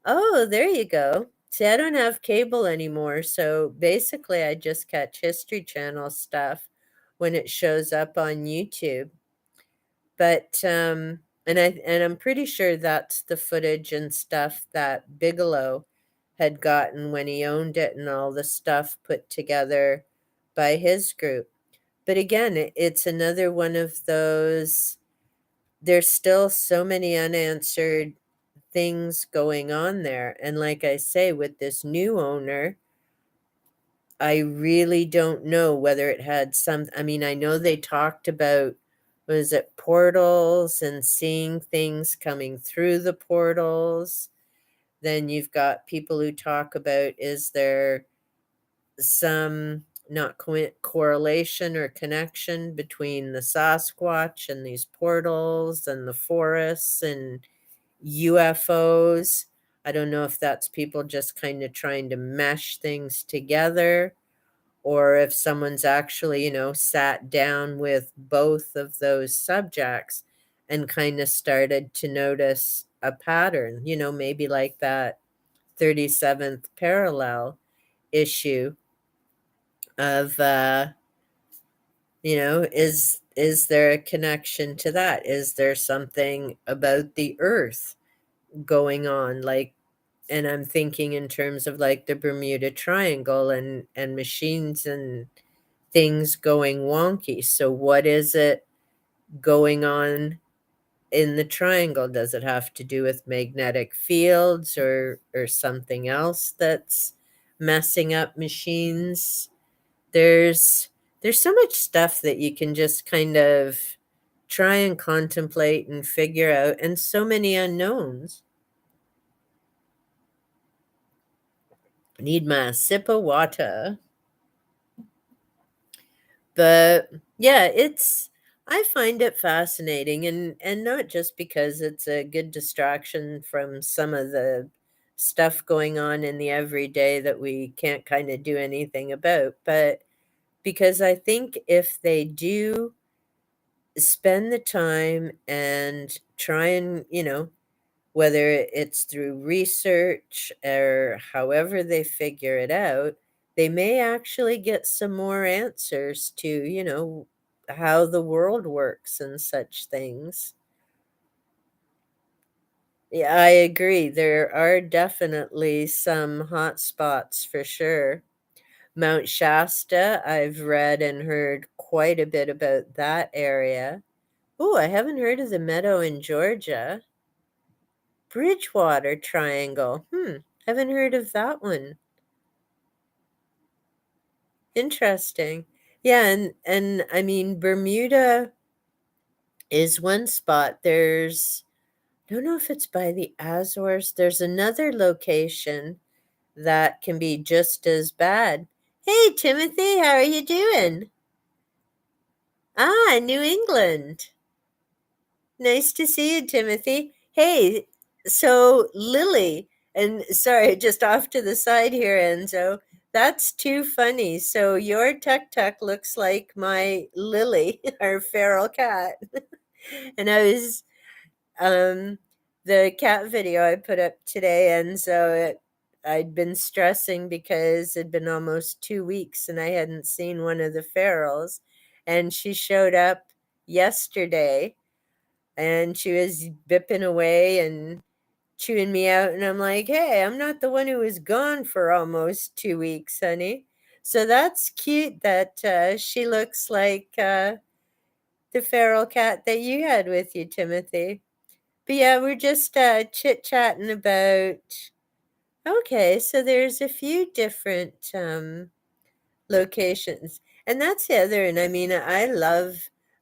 A: Oh, there you go. See, I don't have cable anymore, so basically I just catch History Channel stuff when it shows up on YouTube. But I'm pretty sure that's the footage and stuff that Bigelow had gotten when he owned it, and all the stuff put together by his group. But again, it's another one of those, there's still so many unanswered things going on there. And like I say, with this new owner, I really don't know whether it had I mean, I know they talked about, was it portals and seeing things coming through the portals? Then you've got people who talk about, is there some not correlation or connection between the Sasquatch and these portals and the forests and UFOs? I don't know if that's people just kind of trying to mesh things together, or if someone's actually, sat down with both of those subjects and kind of started to notice a pattern, maybe like that 37th parallel issue of, is there a connection to that? Is there something about the earth going on? Like, and I'm thinking in terms of like the Bermuda Triangle and machines and things going wonky. So what is it going on in the triangle? Does it have to do with magnetic fields or something else that's messing up machines? There's so much stuff that you can just kind of try and contemplate and figure out, and so many unknowns. Need my sip of water. But yeah, I find it fascinating, and not just because it's a good distraction from some of the stuff going on in the everyday that we can't kind of do anything about, but because I think if they do spend the time and try and, whether it's through research or however they figure it out, they may actually get some more answers to, how the world works and such things. Yeah, I agree. There are definitely some hot spots for sure. Mount Shasta, I've read and heard quite a bit about that area. Oh, I haven't heard of the meadow in Georgia. Bridgewater Triangle. Haven't heard of that one. Interesting. Yeah, and I mean Bermuda is one spot. I don't know if it's by the Azores. There's another location that can be just as bad. Hey Timothy, how are you doing? Ah, New England. Nice to see you, Timothy. Hey, so Lily, and sorry, just off to the side here, Enzo. That's too funny. So your tuk tuk looks like my Lily, our feral cat. And I was um the cat video I put up today, and I'd been stressing because it'd been almost 2 weeks and I hadn't seen one of the ferals, and she showed up yesterday and she was bipping away and chewing me out, and I'm like, hey, I'm not the one who was gone for almost 2 weeks, honey. So that's cute that she looks like the feral cat that you had with you, Timothy. But yeah, we're just chit chatting about. Okay, so there's a few different locations. And that's the other, and I mean, I love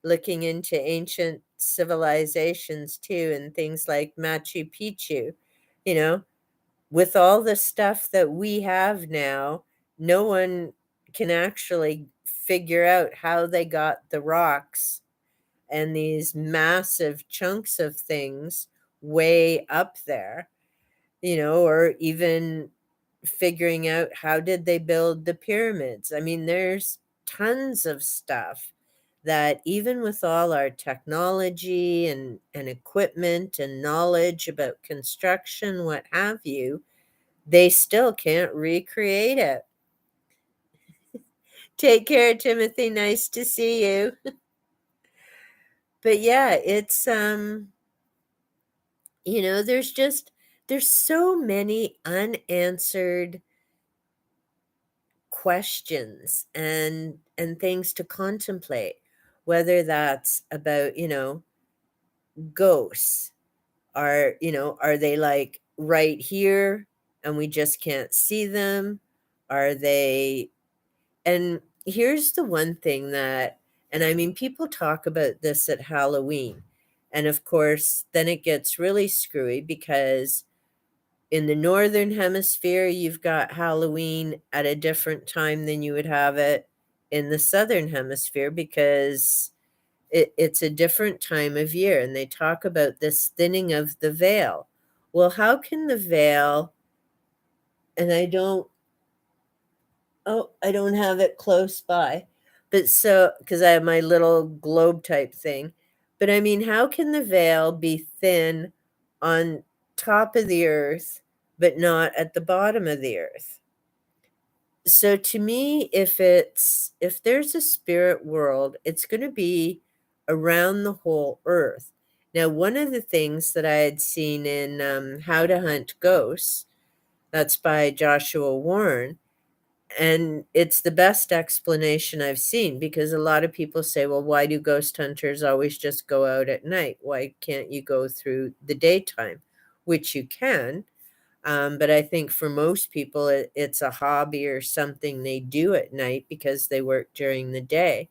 A: looking into ancient civilizations too, and things like Machu Picchu. You know, with all the stuff that we have now, no one can actually figure out how they got the rocks and these massive chunks of things way up there, or even figuring out how did they build the pyramids. I mean, there's tons of stuff that even with all our technology and equipment and knowledge about construction, what have you, they still can't recreate it. Take care, Timothy. Nice to see you. But yeah, it's there's so many unanswered questions and things to contemplate, whether that's about ghosts. Are they like right here and we just can't see them? Are they And here's the one thing that, and I mean, people talk about this at Halloween, and of course then it gets really screwy because in the northern hemisphere, you've got Halloween at a different time than you would have it in the southern hemisphere because it's a different time of year. And they talk about this thinning of the veil. Well, how can the veil, and I don't have it close by, but so, because I have my little globe type thing. But I mean, how can the veil be thin on top of the earth, but not at the bottom of the earth? So to me, if there's a spirit world, it's going to be around the whole earth. Now, one of the things that I had seen in How to Hunt Ghosts, that's by Joshua Warren, and it's the best explanation I've seen because a lot of people say, well, why do ghost hunters always just go out at night? Why can't you go through the daytime? Which you can. But I think for most people, it's a hobby or something they do at night because they work during the day.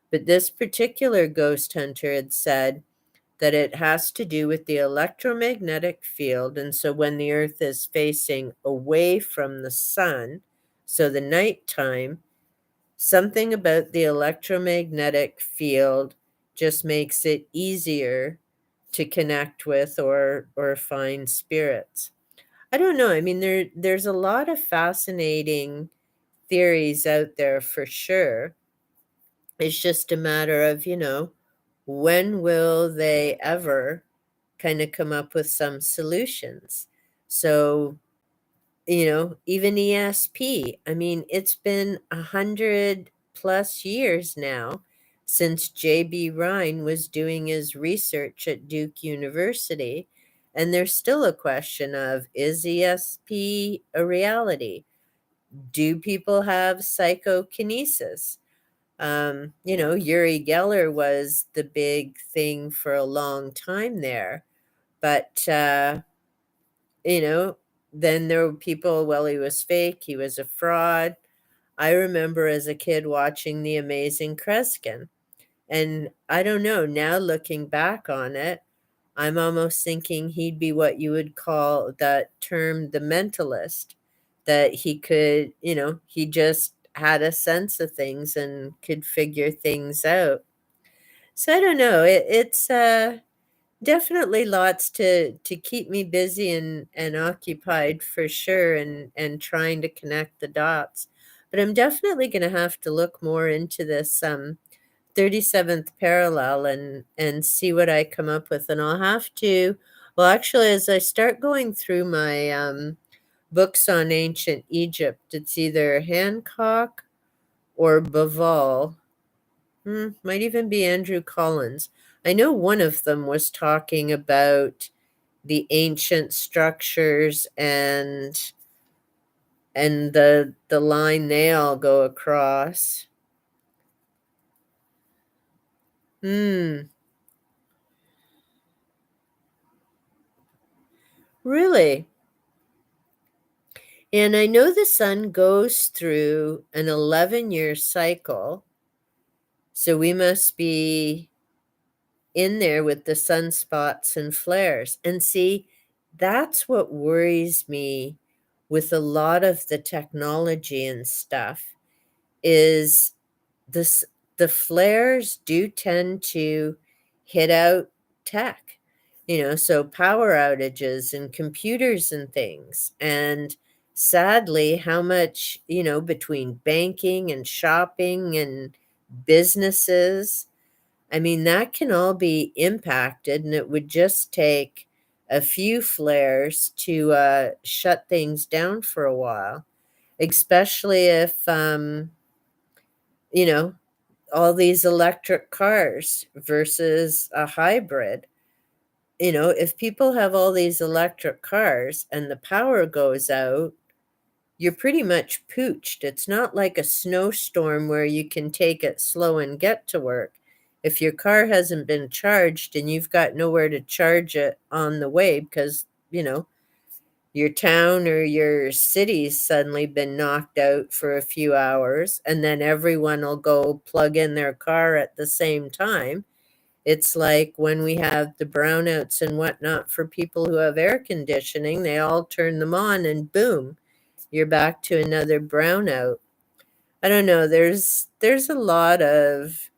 A: But this particular ghost hunter had said that it has to do with the electromagnetic field. And so when the earth is facing away from the sun, so the nighttime, something about the electromagnetic field just makes it easier to connect with or find spirits. I don't know. I mean, there's a lot of fascinating theories out there for sure. It's just a matter of, when will they ever kind of come up with some solutions? So, even ESP, I mean, it's been 100+ years now since J.B. Rhine was doing his research at Duke University. And there's still a question of, is ESP a reality? Do people have psychokinesis? Uri Geller was the big thing for a long time there. But, you know, then there were people, well, he was fake, he was a fraud. I remember as a kid watching The Amazing Kreskin. And I don't know, now looking back on it, I'm almost thinking he'd be what you would call that term the mentalist, that he could, he just had a sense of things and could figure things out. So I don't know. It's definitely lots to keep me busy and occupied for sure, and trying to connect the dots. But I'm definitely going to have to look more into this 37th parallel and see what I come up with. And I'll have to, well, actually, as I start going through my books on ancient Egypt, it's either Hancock or Baval. Might even be Andrew Collins. I know one of them was talking about the ancient structures and the line they all go across. Really? And I know the sun goes through an 11-year cycle, so we must be in there with the sunspots and flares. And see, that's what worries me with a lot of the technology and stuff is this the flares do tend to hit out tech, so power outages and computers and things. And sadly, how much, between banking and shopping and businesses, I mean, that can all be impacted, and it would just take a few flares to shut things down for a while, especially if, you know, all these electric cars versus a hybrid. If people have all these electric cars and the power goes out, you're pretty much pooched. It's not like a snowstorm where you can take it slow and get to work. If your car hasn't been charged and you've got nowhere to charge it on the way because, your town or your city's suddenly been knocked out for a few hours, and then everyone will go plug in their car at the same time. It's like when we have the brownouts and whatnot for people who have air conditioning, they all turn them on and boom, you're back to another brownout. I don't know, there's a lot of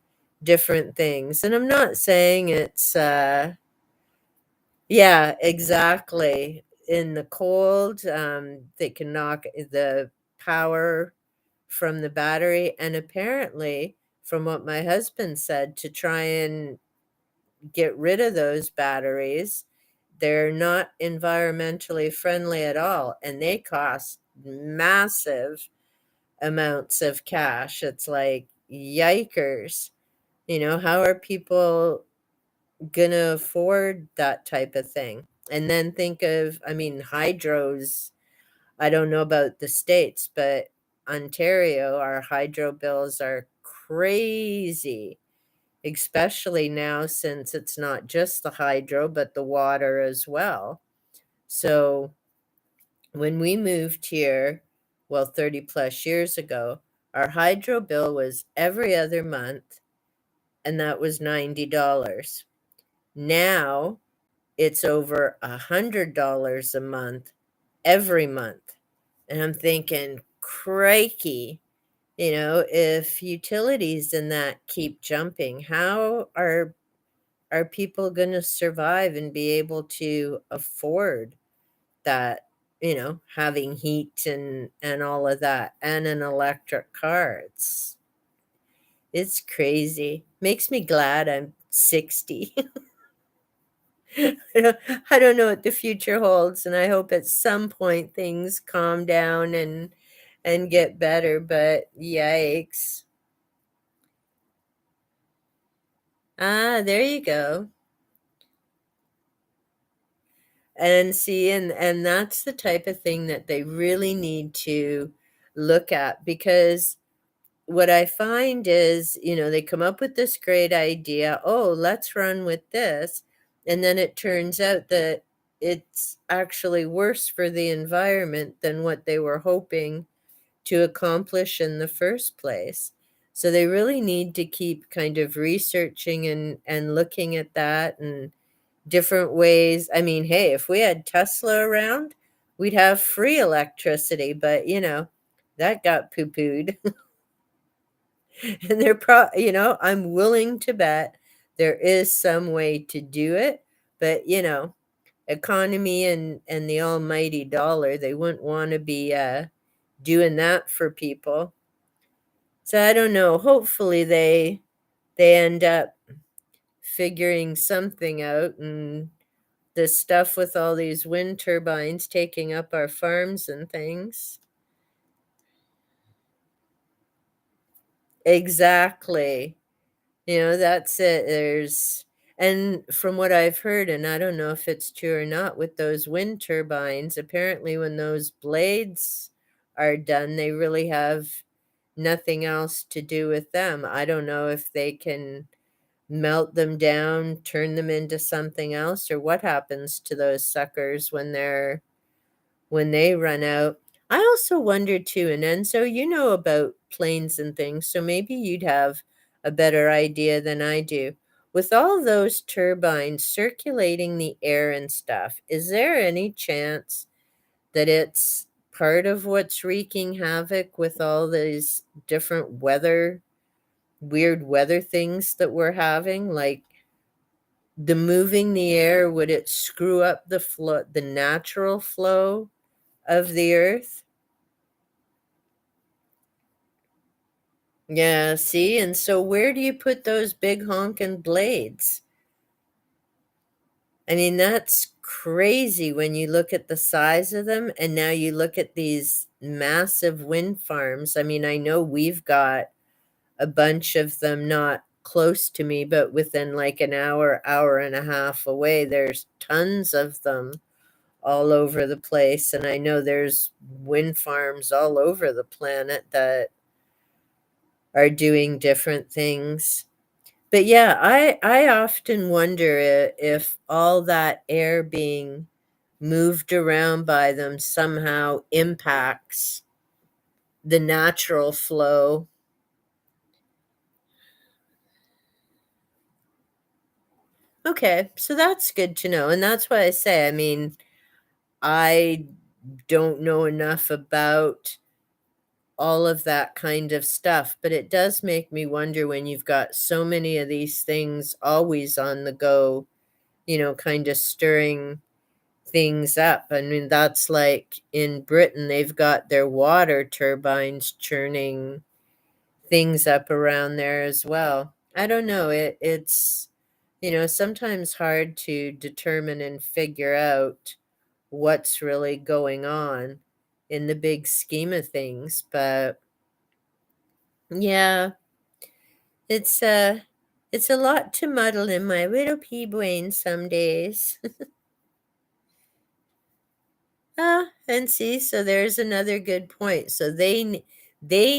A: different things, and I'm not saying it's yeah, exactly. In the cold, they can knock the power from the battery, and apparently, from what my husband said, to try and get rid of those batteries, they're not environmentally friendly at all, and they cost massive amounts of cash. It's like, yikers. How are people gonna afford that type of thing? And then think of, I mean, hydros. I don't know about the States, but Ontario, our hydro bills are crazy, especially now since it's not just the hydro, but the water as well. So when we moved here, well, 30 plus years ago, our hydro bill was every other month, and that was $90. Now it's over $100 a month every month. And I'm thinking, crikey, if utilities and that keep jumping, how are people going to survive and be able to afford that, having heat and all of that and an electric car? It's crazy. Makes me glad I'm 60. I don't know what the future holds, and I hope at some point things calm down and get better, but yikes. Ah, there you go. And see, and that's the type of thing that they really need to look at, because what I find is, they come up with this great idea, oh, let's run with this, and then it turns out that it's actually worse for the environment than what they were hoping to accomplish in the first place. So they really need to keep kind of researching and looking at that and different ways. I mean, hey, if we had Tesla around, we'd have free electricity, but that got poo-pooed. And I'm willing to bet there is some way to do it, but economy and the almighty dollar, they wouldn't want to be doing that for people. So I don't know. Hopefully they end up figuring something out, and the stuff with all these wind turbines taking up our farms and things. Exactly. That's it. And from what I've heard, and I don't know if it's true or not, with those wind turbines, apparently when those blades are done, they really have nothing else to do with them. I don't know if they can melt them down, turn them into something else, or what happens to those suckers when they run out. I also wonder too, and Enzo, you know about planes and things, so maybe you'd have a better idea than I do. With all those turbines circulating the air and stuff, is there any chance that it's part of what's wreaking havoc with all these different weird weather things that we're having? Like the moving the air, would it screw up the natural flow of the earth? Yeah, see? And so where do you put those big honking blades? I mean, that's crazy when you look at the size of them, and now you look at these massive wind farms. I mean, I know we've got a bunch of them not close to me, but within like an hour, hour and a half away, there's tons of them all over the place. And I know there's wind farms all over the planet that are doing different things. But yeah, I often wonder if all that air being moved around by them somehow impacts the natural flow. Okay, so that's good to know. And that's why I say, I mean, I don't know enough about all of that kind of stuff, but it does make me wonder when you've got so many of these things always on the go, kind of stirring things up. I mean, that's like in Britain, they've got their water turbines churning things up around there as well. I don't know. It's sometimes hard to determine and figure out what's really going on in the big scheme of things. But yeah, it's it's a lot to muddle in my little pea brain some days. Ah, and see, so there's another good point. So they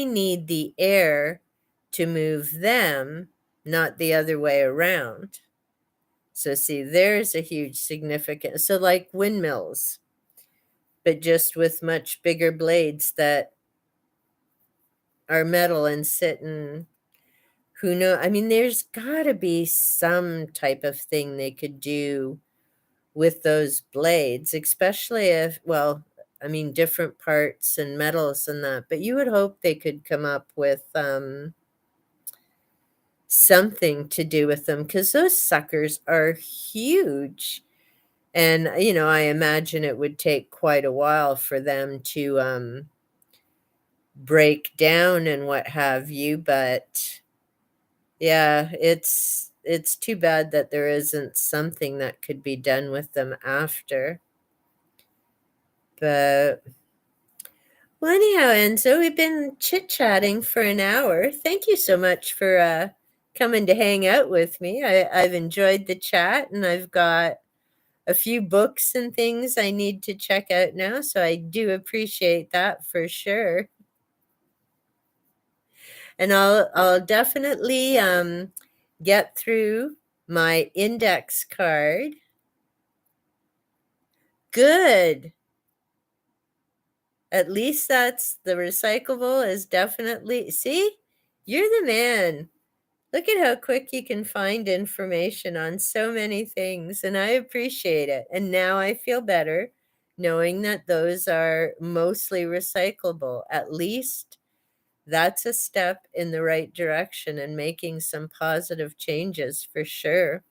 A: need the air to move them, not the other way around. So see, there's a huge significance. So like windmills, but just with much bigger blades that are metal and sit in who know. I mean, there's got to be some type of thing they could do with those blades, especially if, well, I mean, different parts and metals and that, but you would hope they could come up with something to do with them because those suckers are huge. And, I imagine it would take quite a while for them to break down and what have you. But yeah, it's too bad that there isn't something that could be done with them after. But well, anyhow, Enzo, we've been chit-chatting for an hour. Thank you so much for coming to hang out with me. I've enjoyed the chat, and I've got a few books and things I need to check out now, so I do appreciate that for sure. And I'll definitely get through my index card. Good. At least that's the recyclable is definitely, see, you're the man. Look at how quick you can find information on so many things, and I appreciate it. And now I feel better knowing that those are mostly recyclable. At least that's a step in the right direction and making some positive changes for sure.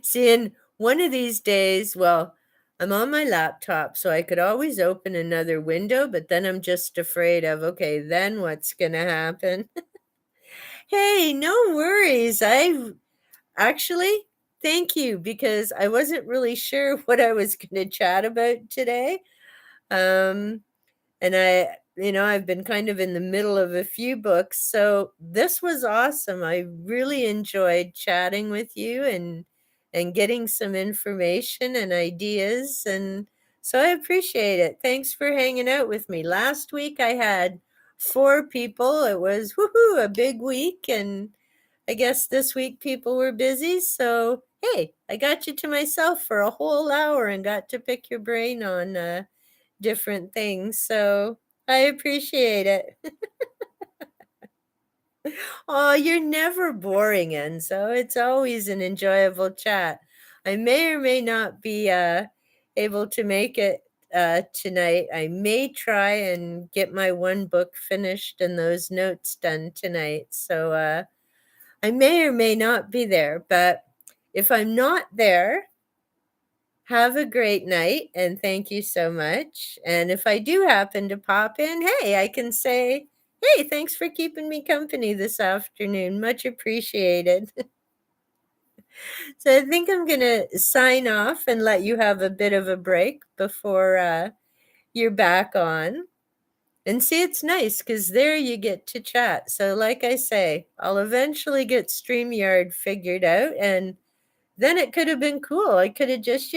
A: See, and one of these days, well, I'm on my laptop, so I could always open another window, but then I'm just afraid of, okay, then what's going to happen? Hey, no worries. I actually, thank you because I wasn't really sure what I was going to chat about today. Um, and I've been kind of in the middle of a few books, so this was awesome. I really enjoyed chatting with you and getting some information and ideas, and so I appreciate it. Thanks for hanging out with me. Last week I had 4 people. It was woohoo, a big week, and I guess this week people were busy, so hey, I got you to myself for a whole hour and got to pick your brain on different things. So I appreciate it. Oh, you're never boring, Enzo. It's always an enjoyable chat. I may or may not be able to make it tonight. I may try and get my one book finished and those notes done tonight. So I may or may not be there. But if I'm not there, have a great night and thank you so much. And if I do happen to pop in, hey, I can say, hey, thanks for keeping me company this afternoon. Much appreciated. So I think I'm going to sign off and let you have a bit of a break before you're back on. And see, it's nice because there you get to chat. So, like I say, I'll eventually get StreamYard figured out, and then it could have been cool. I could have just,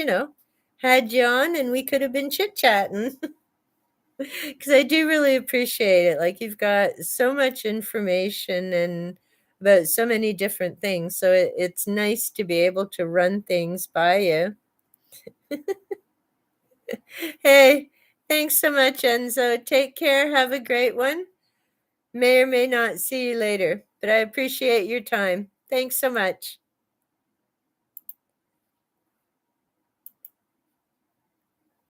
A: had you on and we could have been chit-chatting. Because I do really appreciate it. Like, you've got so much information and about so many different things. So it's nice to be able to run things by you. Hey, thanks so much, Enzo. Take care. Have a great one. May or may not see you later, but I appreciate your time. Thanks so much.